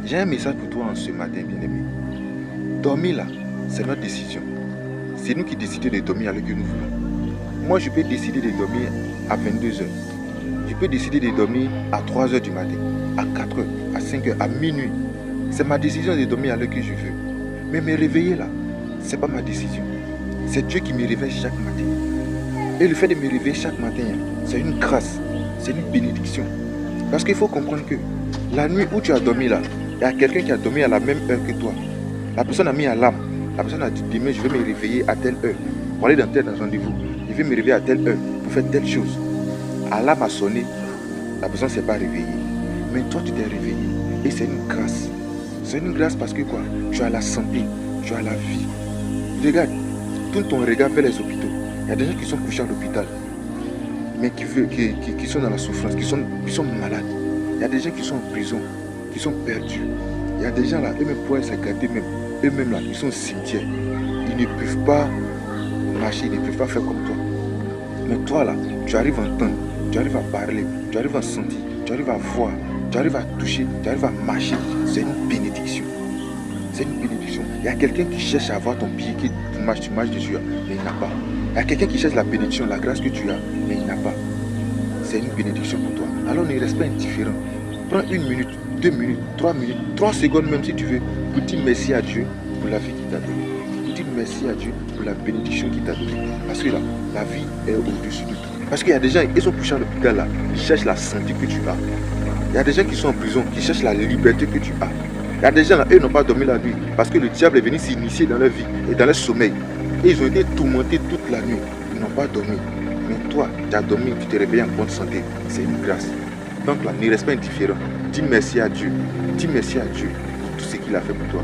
J'ai un message pour toi en ce matin, bien-aimé. Dormir là, c'est notre décision. C'est nous qui décidons de dormir à l'heure que nous voulons. Moi, je peux décider de dormir à 22 heures. Je peux décider de dormir à 3 heures du matin, à 4 heures, à 5 heures, à minuit. C'est ma décision de dormir à l'heure que je veux. Mais me réveiller là, c'est pas ma décision. C'est Dieu qui me réveille chaque matin. Et le fait de me réveiller chaque matin, c'est une grâce, c'est une bénédiction. Parce qu'il faut comprendre que la nuit où tu as dormi là, il y a quelqu'un qui a dormi à la même heure que toi. La personne a mis alarme. La personne a dit demain je vais me réveiller à telle heure pour aller dans tel rendez-vous. Je vais me réveiller à telle heure pour faire telle chose. Alarme a sonné, la personne ne s'est pas réveillée. Mais toi tu t'es réveillé. Et c'est une grâce. C'est une grâce parce que quoi? Tu as la santé, tu as la vie. Regarde, tout ton regard vers les hôpitaux. Il y a des gens qui sont couchés à l'hôpital, mais qui sont dans la souffrance, qui sont malades. Il y a des gens qui sont en prison, qui sont perdus. Il y a des gens là, eux-mêmes pourraient se garder même. Eux-mêmes là, ils sont au cimetière. Ils ne peuvent pas marcher, ils ne peuvent pas faire comme toi. Mais toi là, tu arrives à entendre, tu arrives à parler, tu arrives à sentir, tu arrives à voir, tu arrives à toucher, tu arrives à marcher. C'est une bénédiction. C'est une bénédiction. Il y a quelqu'un qui cherche à avoir ton pied, qui tu marches dessus, mais il n'a pas. Il y a quelqu'un qui cherche la bénédiction, la grâce que tu as, mais il n'a pas. C'est une bénédiction pour toi. Alors ne reste pas indifférent. Prends 1 minute, 2 minutes, 3 minutes, 3 secondes même si tu veux, pour dire merci à Dieu pour la vie qu'il t'a donnée. Pour dire merci à Dieu pour la bénédiction qu'il t'a donnée. Parce que là, la vie est au-dessus de tout. Parce qu'il y a des gens, ils sont couchés à l'hôpital là, ils cherchent la santé que tu as. Il y a des gens qui sont en prison, qui cherchent la liberté que tu as. Il y a des gens là, eux n'ont pas dormi la nuit parce que le diable est venu s'initier dans leur vie et dans leur sommeil. Et ils ont été tourmentés toute la nuit. Ils n'ont pas dormi. Mais toi, tu as dormi, tu t'es réveillé en bonne santé. C'est une grâce. Donc là, ne reste pas indifférent. Dis merci à Dieu. Dis merci à Dieu pour tout ce qu'il a fait pour toi.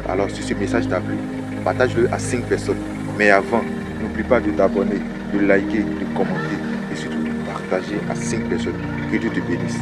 Alors, si ce message t'a plu, partage-le à 5 personnes. Mais avant, n'oublie pas de t'abonner, de liker, de commenter et surtout de partager à 5 personnes. Que Dieu te bénisse.